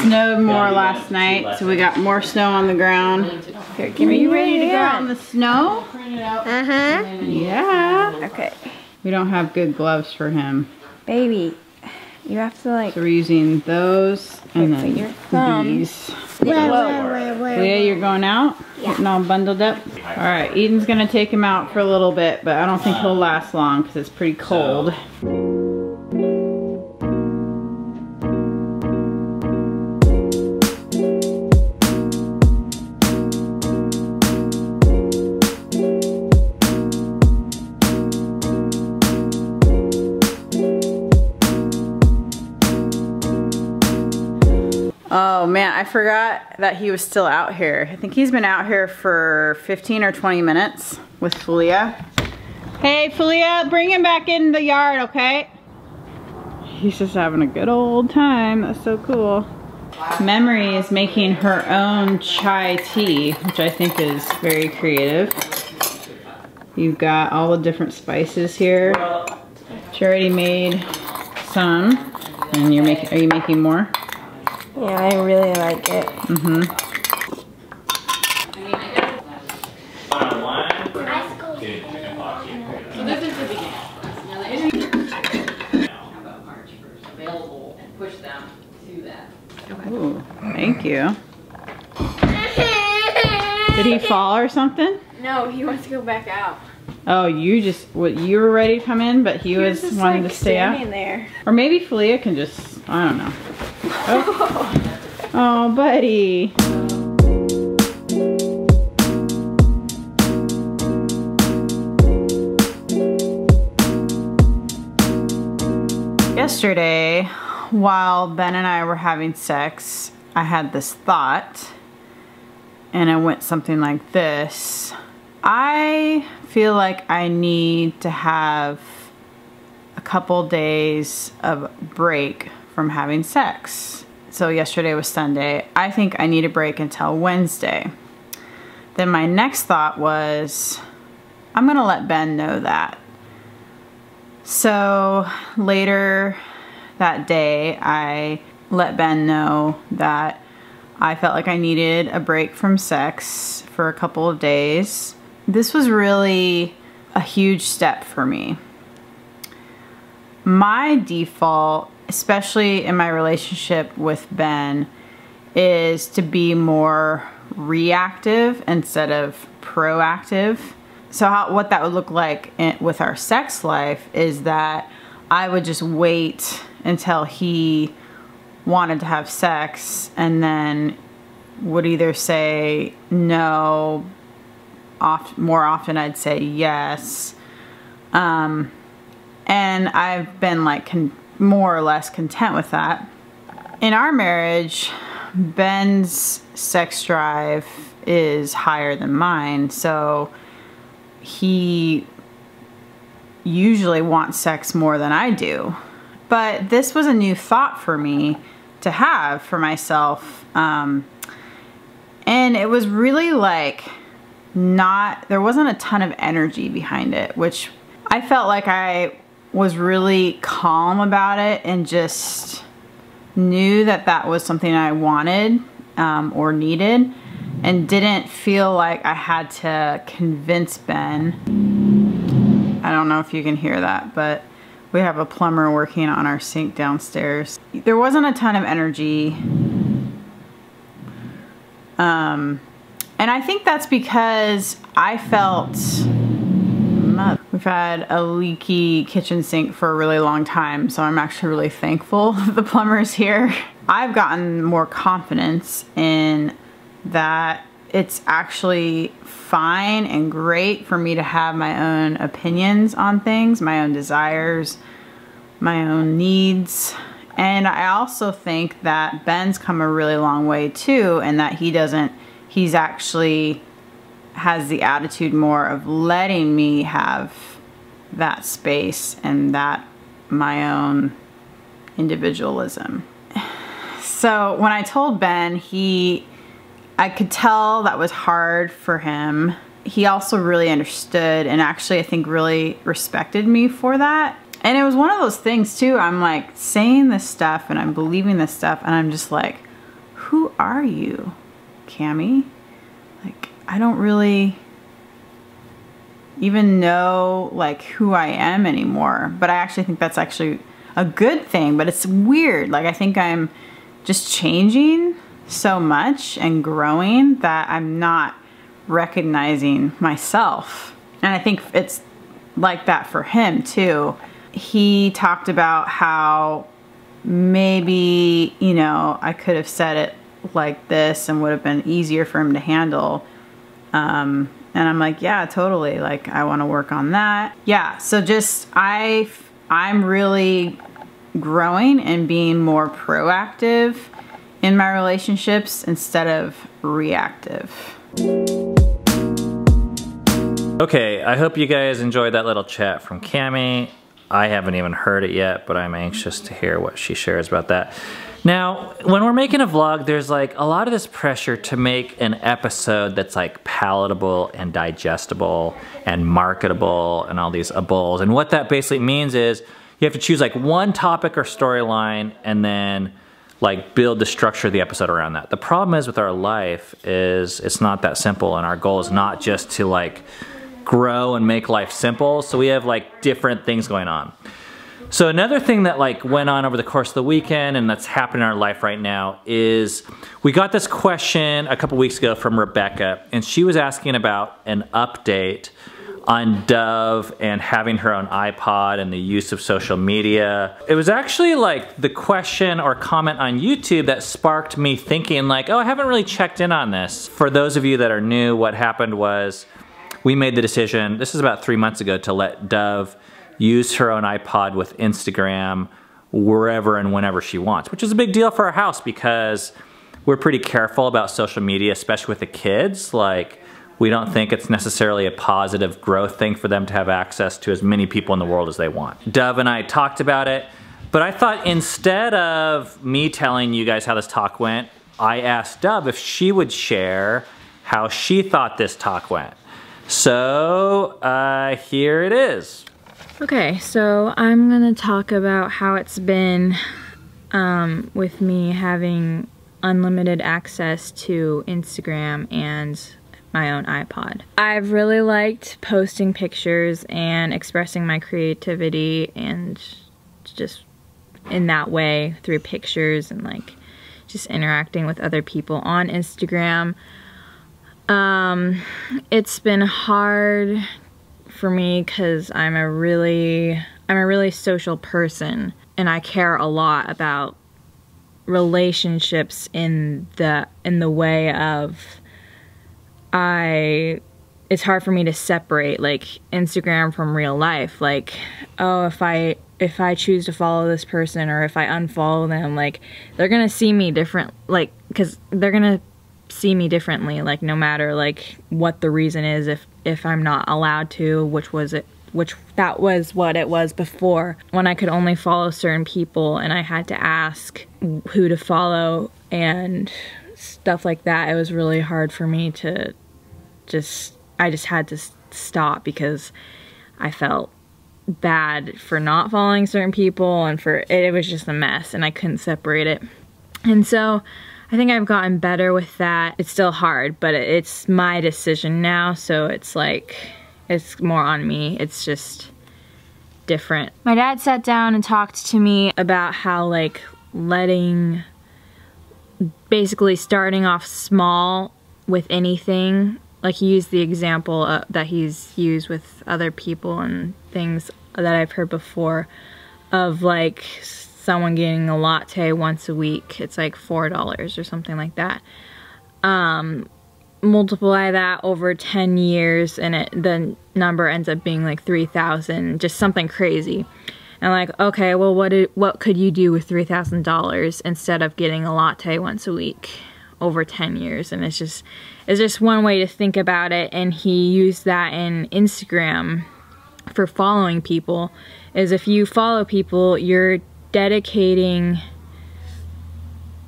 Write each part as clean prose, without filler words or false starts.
snowed more last night, so we got more snow on the ground. Here, are you ready to go out in the snow? Yeah. Okay. We don't have good gloves for him. Baby, you have to like... So we're using those and then your thumb. these. Leah, you're going out? Yeah. Getting all bundled up? Alright, Eden's gonna take him out for a little bit, but I don't think he'll last long because it's pretty cold. Oh man, I forgot that he was still out here. I think he's been out here for 15 or 20 minutes with Filia. Hey Filia, bring him back in the yard, okay? He's just having a good old time. That's so cool. Memory is making her own chai tea, which I think is very creative. You've got all the different spices here. She already made some, and are you making more? Yeah, I really like it. Mm-hmm. So this is the beginning. How about March 1st available and push them to that. Okay. Ooh, thank you. Did he fall or something? No, he wants to go back out. Oh, you were ready to come in, but he was just wanting like to stay out? there. Or maybe Filia can just, I don't know. Oh, oh buddy. Yesterday, while Ben and I were having sex, I had this thought, and it went something like this. I feel like I need to have a couple days of break from having sex. So yesterday was Sunday. I think I need a break until Wednesday. Then my next thought was, I'm gonna let Ben know that. So later that day, I let Ben know that I felt like I needed a break from sex for a couple of days. This was really a huge step for me. My default, especially in my relationship with Ben, is to be more reactive instead of proactive. So what that would look like with our sex life is that I would just wait until he wanted to have sex and then would either say no, more often I'd say yes. And I've been like more or less content with that. In our marriage, Ben's sex drive is higher than mine, so he usually wants sex more than I do. But this was a new thought for me to have for myself. And it was really like there wasn't a ton of energy behind it, which I felt like I was really calm about it and just knew that that was something I wanted or needed, and didn't feel like I had to convince Ben. I don't know if you can hear that, but we have a plumber working on our sink downstairs. There wasn't a ton of energy. And I think that's because I felt, we've had a leaky kitchen sink for a really long time, so I'm actually really thankful the plumber's here. I've gotten more confidence in that it's actually fine and great for me to have my own opinions on things, my own desires, my own needs. And I also think that Ben's come a really long way too, and that he's actually has the attitude more of letting me have that space and that my own individualism. So when I told Ben, I could tell that was hard for him. He also really understood and actually I think really respected me for that. And it was one of those things too, I'm like saying this stuff and I'm believing this stuff and I'm just like, who are you, Cami? Like, I don't really even know like who I am anymore. But I actually think that's actually a good thing, but it's weird. Like, I think I'm just changing so much and growing that I'm not recognizing myself. And I think it's like that for him too. He talked about how maybe, you know, I could have said it like this and would have been easier for him to handle. And I'm like, yeah, totally. Like, I want to work on that. Yeah. So just, I'm really growing and being more proactive in my relationships instead of reactive. Okay, I hope you guys enjoyed that little chat from Cami. I haven't even heard it yet, but I'm anxious to hear what she shares about that. Now, when we're making a vlog, there's like a lot of this pressure to make an episode that's like palatable and digestible and marketable and all these ables. And what that basically means is you have to choose like one topic or storyline and then like build the structure of the episode around that. The problem is with our life is it's not that simple, and our goal is not just to like grow and make life simple. So we have like different things going on. So another thing that like went on over the course of the weekend and that's happening in our life right now is we got this question a couple weeks ago from Rebecca, and she was asking about an update on Dove and having her own iPod and the use of social media. It was actually like the question or comment on YouTube that sparked me thinking like, oh, I haven't really checked in on this. For those of you that are new, what happened was we made the decision, this is about 3 months ago, to let Dove use her own iPod with Instagram wherever and whenever she wants, which is a big deal for our house because we're pretty careful about social media, especially with the kids. Like, we don't think it's necessarily a positive growth thing for them to have access to as many people in the world as they want. Dove and I talked about it, but I thought instead of me telling you guys how this talk went, I asked Dove if she would share how she thought this talk went. So here it is. Okay, so I'm gonna talk about how it's been with me having unlimited access to Instagram and my own iPod. I've really liked posting pictures and expressing my creativity and just in that way through pictures and like just interacting with other people on Instagram. It's been hard for me because I'm a really social person, and I care a lot about relationships in the way of it's hard for me to separate like Instagram from real life. Like, oh, if I choose to follow this person or if I unfollow them, like they're gonna see me different, like, because they're gonna see me differently, like no matter like what the reason is, if I'm not allowed to, which that was what it was before, when I could only follow certain people and I had to ask who to follow and stuff like that. It was really hard for me to I just had to stop because I felt bad for not following certain people, and it was just a mess and I couldn't separate it. And so I think I've gotten better with that. It's still hard, but it's my decision now, so it's like, it's more on me. It's just different. My dad sat down and talked to me about how like basically starting off small with anything. Like, he used the example that he's used with other people and things that I've heard before of like someone getting a latte once a week. It's like $4 or something like that. Multiply that over 10 years and the number ends up being like 3,000, just something crazy. And like, okay, well, what could you do with $3,000 instead of getting a latte once a week over 10 years? And it's just one way to think about it. And he used that in Instagram for following people, is if you follow people, you're dedicating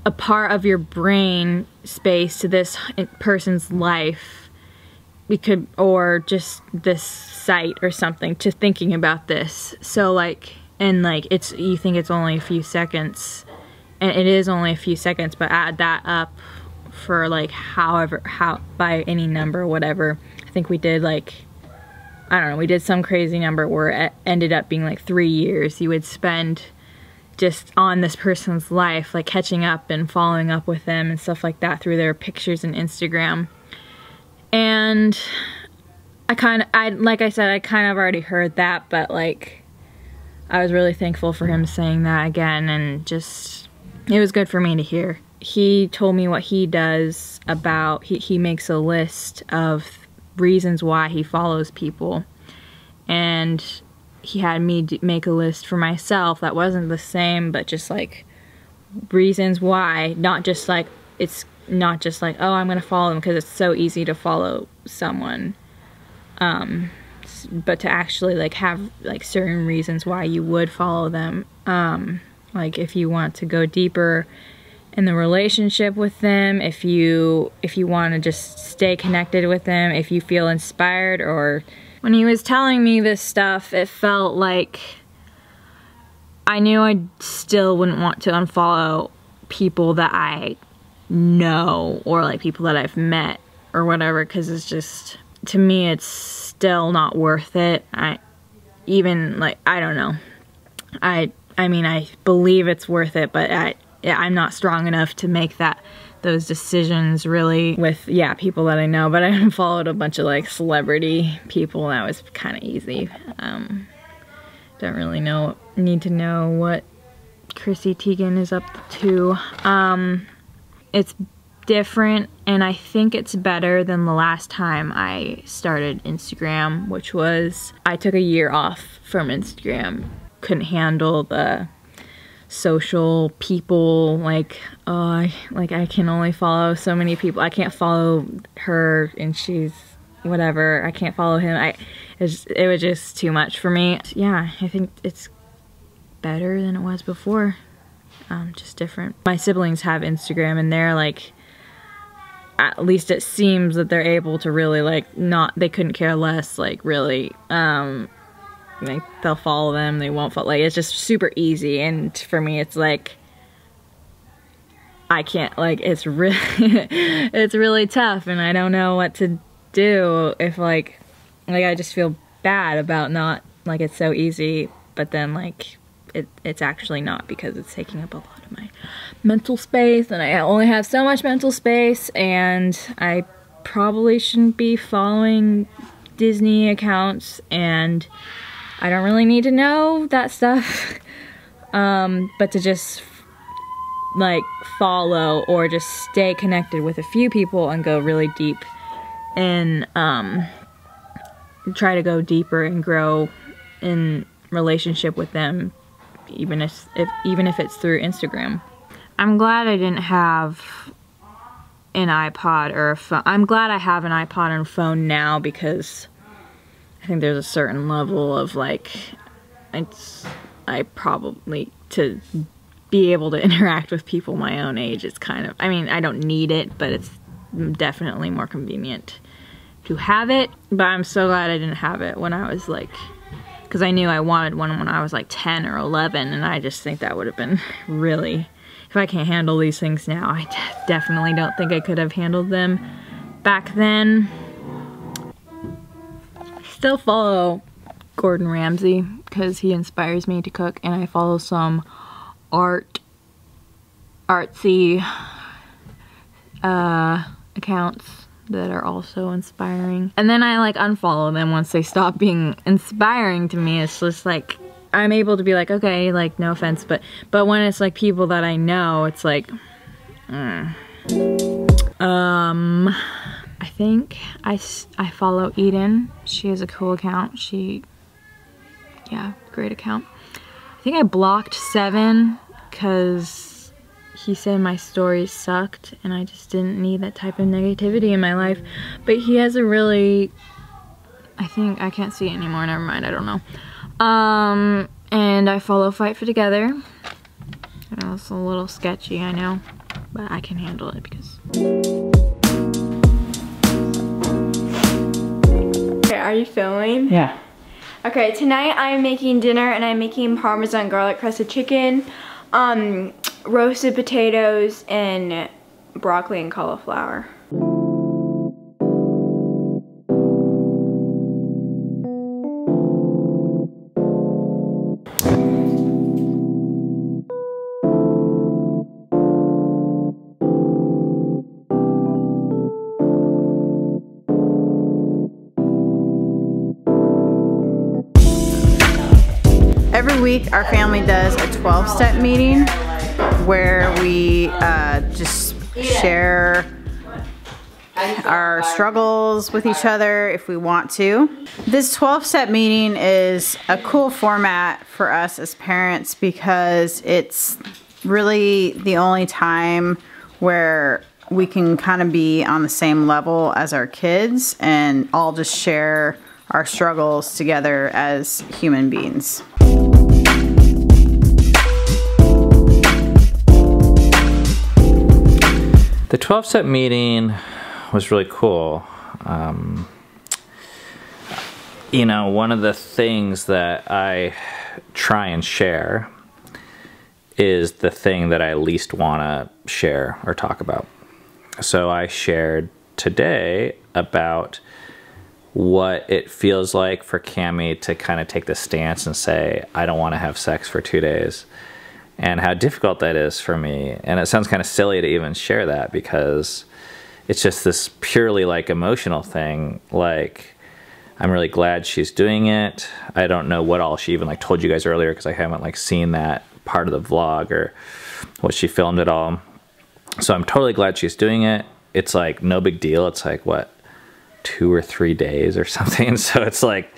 a part of your brain space to this person's life, or just this site or something, to thinking about this. So like, and like, you think it's only a few seconds and it is only a few seconds, but add that up for like by any number, whatever. I think we did like, I don't know, we did some crazy number where it ended up being like 3 years you would spend just on this person's life, like catching up and following up with them and stuff like that through their pictures and Instagram. And like I said, I kind of already heard that, but like, I was really thankful for him saying that again, and just, it was good for me to hear. He told me what he does about, he makes a list of reasons why he follows people, and he had me make a list for myself that wasn't the same, but just like reasons why, not just like, it's not just like, oh, I'm gonna follow them because it's so easy to follow someone, but to actually like have like certain reasons why you would follow them, like if you want to go deeper in the relationship with them, if you want to just stay connected with them, if you feel inspired. Or when he was telling me this stuff, it felt like I knew I still wouldn't want to unfollow people that I know, or like people that I've met or whatever, because it's just, to me, it's still not worth it. I don't know. I mean, I believe it's worth it, but I'm not strong enough to make those decisions really with, people that I know. But I unfollowed a bunch of like celebrity people, and that was kind of easy. Don't really need to know what Chrissy Teigen is up to. It's different, and I think it's better than the last time I started Instagram, which was, I took a year off from Instagram. Couldn't handle the social people, like, oh, I can only follow so many people. I can't follow her and she's whatever. I can't follow him. It was just too much for me. Yeah, I think it's better than it was before. Just different. My siblings have Instagram, and they're like, at least it seems that they're able to really like they couldn't care less, like really, like they'll follow them, they won't follow, like it's just super easy. And for me, it's like, I can't, like, it's really it's really tough, and I don't know what to do if like I just feel bad about not, like, it's so easy, but then like it's actually not, because it's taking up a lot of my mental space, and I only have so much mental space, and I probably shouldn't be following Disney accounts, and I don't really need to know that stuff, but to just like follow or just stay connected with a few people and go really deep and try to go deeper and grow in relationship with them, even if it's through Instagram. I'm glad I didn't have an iPod or a phone. I'm glad I have an iPod and a phone now, because I think there's a certain level of like, I probably, to be able to interact with people my own age, it's kind of, I mean, I don't need it, but it's definitely more convenient to have it. But I'm so glad I didn't have it when I was like, because I knew I wanted one when I was like 10 or 11, and I just think that would have been really, if I can't handle these things now, I definitely don't think I could have handled them back then. Still follow Gordon Ramsay because he inspires me to cook, and I follow some artsy accounts that are also inspiring. And then I like unfollow them once they stop being inspiring to me. It's just like, I'm able to be like, okay, like, no offense, but when it's like people that I know, it's like, I think I follow Eden. She has a cool account. Yeah, great account. I think I blocked 7 because he said my stories sucked, and I just didn't need that type of negativity in my life. But he has a really, I think, I can't see it anymore, never mind, I don't know. And I follow Fight for Together. I know it's a little sketchy, I know, but I can handle it because... Okay, are you filming? Yeah. Okay, tonight I'm making dinner, and I'm making Parmesan garlic crusted chicken. roasted potatoes and broccoli and cauliflower. Every week our family does a 12-step meeting where we just share our struggles with each other if we want to. This 12-step meeting is a cool format for us as parents because it's really the only time where we can kind of be on the same level as our kids and all just share our struggles together as human beings. The 12-step meeting was really cool. You know, one of the things that I try and share is the thing that I least want to share or talk about. So I shared today about what it feels like for Cammie to kind of take the stance and say, I don't want to have sex for 2 days. And how difficult that is for me. And it sounds kind of silly to even share that because it's just this purely like emotional thing. Like, I'm really glad she's doing it. I don't know what all she even like told you guys earlier because I haven't like seen that part of the vlog or what she filmed at all. So I'm totally glad she's doing it. It's like no big deal. It's like what, 2 or 3 days or something. So it's like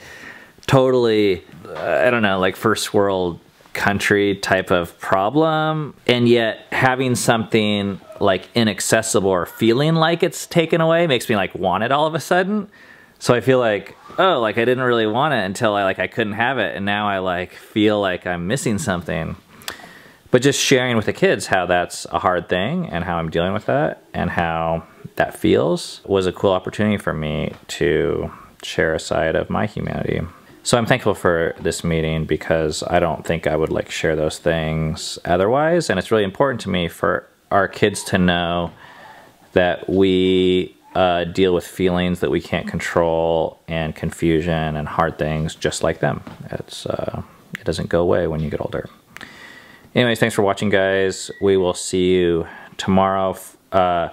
totally, I don't know, like first world country type of problem, and yet having something like inaccessible or feeling like it's taken away makes me like want it all of a sudden. So I feel like, oh, like I didn't really want it until I couldn't have it, and now I like feel like I'm missing something. But just sharing with the kids how that's a hard thing and how I'm dealing with that and how that feels was a cool opportunity for me to share a side of my humanity. So I'm thankful for this meeting because I don't think I would like share those things otherwise. And it's really important to me for our kids to know that we deal with feelings that we can't control and confusion and hard things just like them. It doesn't go away when you get older. Anyways, thanks for watching, guys. We will see you tomorrow. I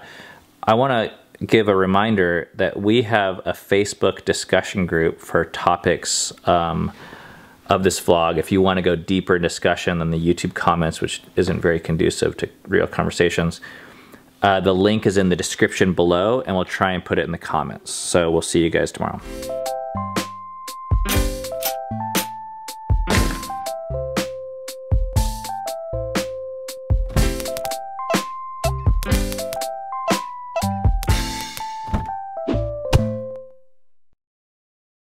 want to give a reminder that we have a Facebook discussion group for topics of this vlog. If you want to go deeper in discussion than the YouTube comments, which isn't very conducive to real conversations, the link is in the description below, and we'll try and put it in the comments. So we'll see you guys tomorrow.